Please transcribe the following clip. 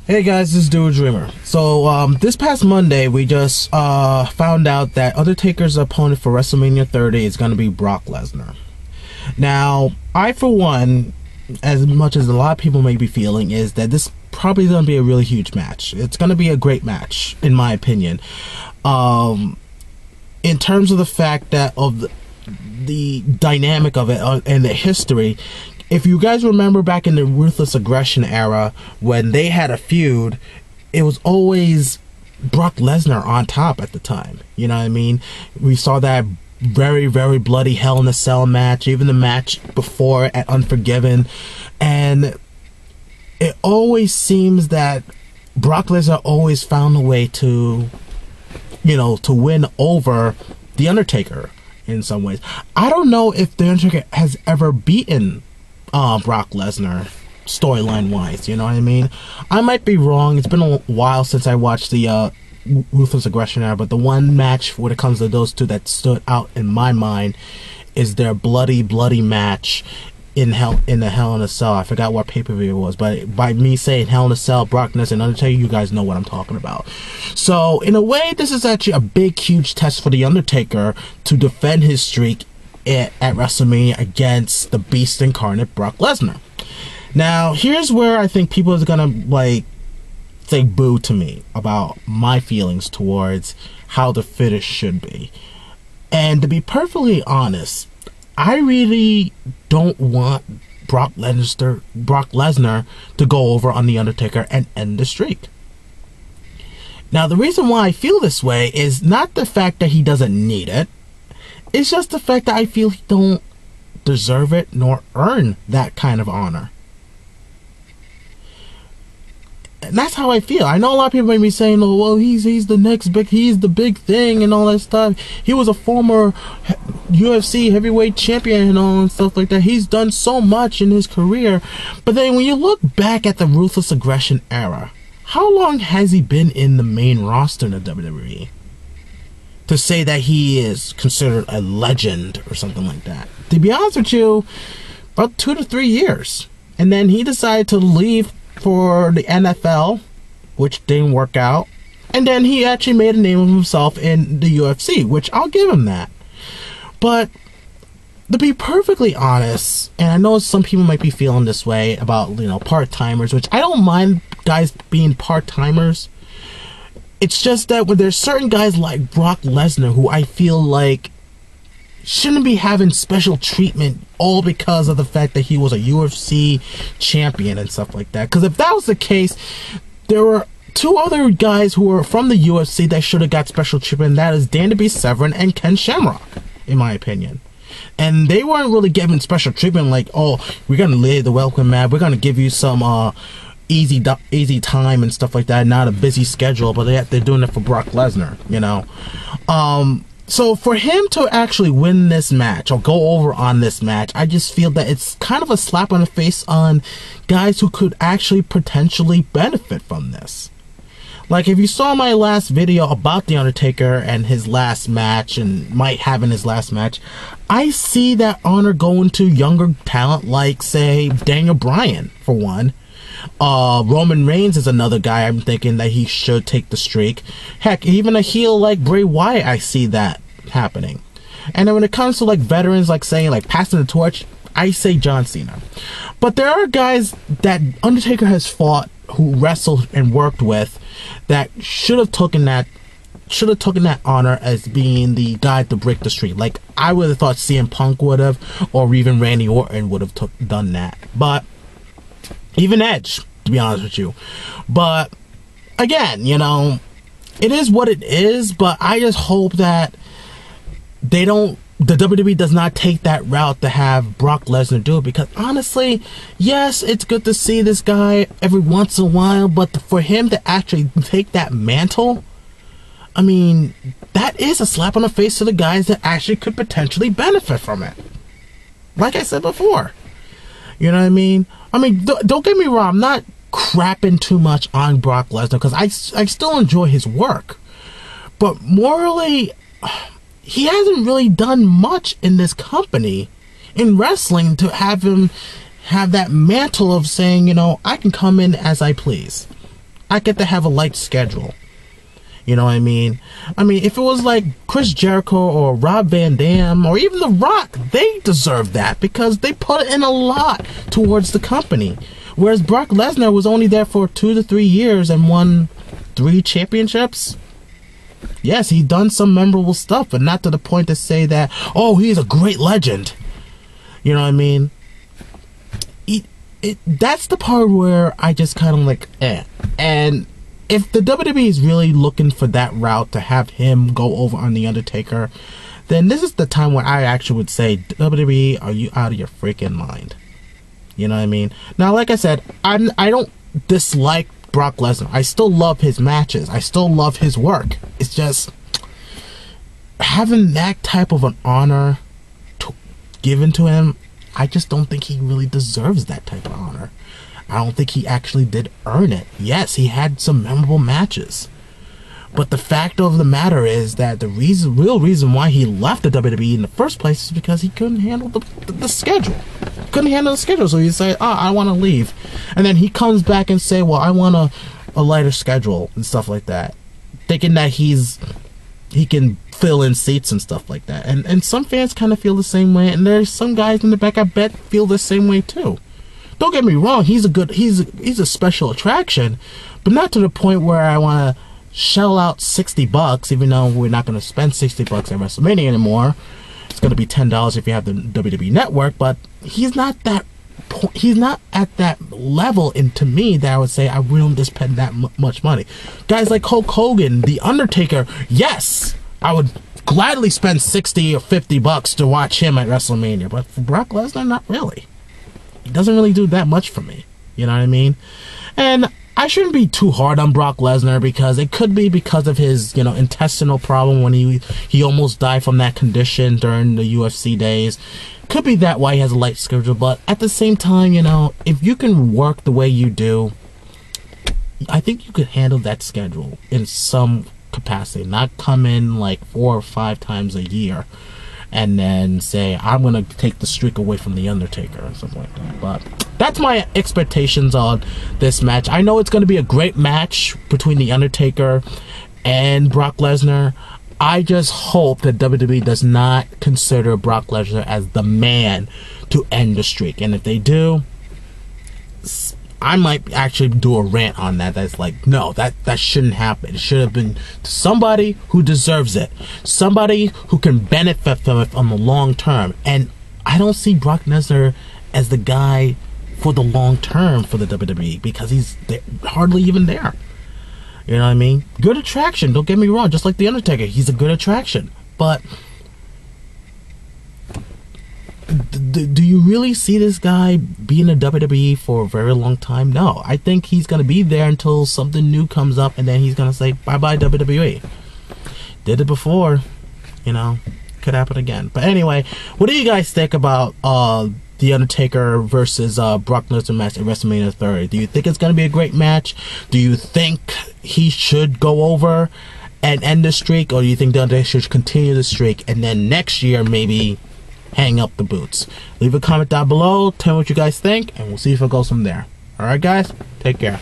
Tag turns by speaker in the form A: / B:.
A: Hey guys, this is Dude Dreamer. So this past Monday, we just found out that Undertaker's opponent for WrestleMania 30 is going to be Brock Lesnar. Now, I for one, as much as a lot of people may be feeling, is that this probably is going to be a really huge match. It's going to be a great match, in my opinion. In terms of the fact that of the dynamic of it and the history. If you guys remember back in the Ruthless Aggression era, when they had a feud, it was always Brock Lesnar on top at the time. You know what I mean? We saw that very, very bloody Hell in a Cell match, even the match before at Unforgiven. And it always seems that Brock Lesnar always found a way to, to win over The Undertaker in some ways. I don't know if The Undertaker has ever beaten Brock Lesnar storyline wise, you know what I mean? I might be wrong. It's been a while since I watched the Ruthless Aggression era, but the one match when it comes to those two that stood out in my mind is their bloody match in the Hell in a Cell. I forgot what pay-per-view it was, but by me saying Hell in a Cell, Brock Lesnar and Undertaker, you guys know what I'm talking about. So in a way, this is actually a big, huge test for The Undertaker to defend his streak at WrestleMania against the Beast Incarnate, Brock Lesnar. Now, here's where I think people are gonna say boo to me about my feelings towards how the finish should be. And to be perfectly honest, I really don't want Brock Lesnar to go over on The Undertaker and end the streak. Now, the reason why I feel this way is not the fact that he doesn't need it. It's just the fact that I feel he don't deserve it nor earn that kind of honor. And that's how I feel. I know a lot of people may be saying, "Oh, well, he's the big thing and all that stuff. He was a former UFC heavyweight champion and all and stuff like that. He's done so much in his career." But then when you look back at the Ruthless Aggression era, how long has he been in the main roster in the WWE? To say that he is considered a legend or something like that. To be honest with you, about 2 to 3 years. And then he decided to leave for the NFL, which didn't work out. And then he actually made a name of himself in the UFC, which I'll give him that. But to be perfectly honest, and I know some people might be feeling this way about, part-timers, which I don't mind guys being part-timers. It's just that when there's certain guys like Brock Lesnar who I feel like shouldn't be having special treatment all because of the fact that he was a UFC champion and stuff like that. Because if that was the case, there were two other guys who were from the UFC that should have got special treatment, and that is Danny B. Severn and Ken Shamrock, in my opinion. And they weren't really given special treatment like, "Oh, we're going to lay the welcome mat, we're going to give you some easy time and stuff like that, not a busy schedule," but they're doing it for Brock Lesnar, So for him to actually win this match or go over on this match, I just feel that it's kind of a slap on the face on guys who could actually potentially benefit from this. Like, if you saw my last video about The Undertaker and his last match and might having his last match, I see that honor going to younger talent like, say, Daniel Bryan, for one. Roman Reigns is another guy I'm thinking that he should take the streak. Heck, even a heel like Bray Wyatt, I see that happening. And then when it comes to veterans, passing the torch, I say John Cena. But there are guys that Undertaker has fought, who wrestled and worked with, that should have taken that honor as being the guy to break the streak. Like, I would have thought CM Punk would have, or even Randy Orton would have done that. But even Edge, to be honest with you. But again, it is what it is, but I just hope that the WWE does not take that route to have Brock Lesnar do it, because honestly, yes, it's good to see this guy every once in a while, but for him to actually take that mantle, I mean, that is a slap on the face to the guys that actually could potentially benefit from it. Like I said before. You know what I mean? Don't get me wrong, I'm not crapping too much on Brock Lesnar, because I still enjoy his work. But morally, he hasn't really done much in this company, in wrestling, to have him have that mantle of saying, I can come in as I please. I get to have a light schedule. You know what I mean? I mean, if it was like Chris Jericho or Rob Van Dam or even The Rock, they deserve that because they put in a lot towards the company. Whereas Brock Lesnar was only there for 2 to 3 years and won 3 championships. Yes, he done some memorable stuff, but not to the point to say that, oh, he's a great legend. You know what I mean? That's the part where I just kind of like, eh. And if the WWE is really looking for that route to have him go over on The Undertaker, then this is the time when I actually would say, WWE, are you out of your freaking mind? You know what I mean? Now, like I said, I don't dislike Brock Lesnar. I still love his matches. I still love his work. It's just having that type of an honor given to him, I just don't think he really deserves that type of honor. I don't think he actually did earn it. Yes, he had some memorable matches. But the fact of the matter is that the real reason why he left the WWE in the first place is because he couldn't handle the schedule. Couldn't handle the schedule, so he'd say, I want to leave. And then he comes back and say, well, I want a lighter schedule and stuff like that. Thinking that he can fill in seats and stuff like that. And some fans kind of feel the same way, and there's some guys in the back, I bet, feel the same way too. Don't get me wrong, he's a special attraction, but not to the point where I want to shell out $60, even though we're not going to spend $60 at WrestleMania anymore. It's going to be $10 if you have the WWE Network, but he's not at that level, and to me, that I would say I wouldn't just spend that much money. Guys like Hulk Hogan, The Undertaker, yes, I would gladly spend $60 or $50 to watch him at WrestleMania, but for Brock Lesnar, not really. He doesn't really do that much for me. You know what I mean? And I shouldn't be too hard on Brock Lesnar because it could be because of his, intestinal problem when he almost died from that condition during the UFC days. Could be that why he has a light schedule, but at the same time, if you can work the way you do, I think you could handle that schedule in some capacity. Not come in like 4 or 5 times a year and then say, I'm going to take the streak away from The Undertaker or something like that. But that's my expectations on this match. I know it's going to be a great match between The Undertaker and Brock Lesnar. I just hope that WWE does not consider Brock Lesnar as the man to end the streak. And if they do, I might actually do a rant on that. That's like, no, that shouldn't happen. It should have been somebody who deserves it. Somebody who can benefit from it on the long term. And I don't see Brock Lesnar as the guy for the long term for the WWE because he's hardly even there. You know what I mean? Good attraction, don't get me wrong. Just like The Undertaker, he's a good attraction. But do you really see this guy being in WWE for a very long time? No. I think he's going to be there until something new comes up, and then he's going to say, bye-bye WWE. Did it before. Could happen again. But anyway, what do you guys think about The Undertaker versus Brock Lesnar match at WrestleMania 30? Do you think it's going to be a great match? Do you think he should go over and end the streak? Or do you think The Undertaker should continue the streak and then next year maybe hang up the boots? Leave a comment down below. Tell me what you guys think, and we'll see if it goes from there. Alright guys, take care.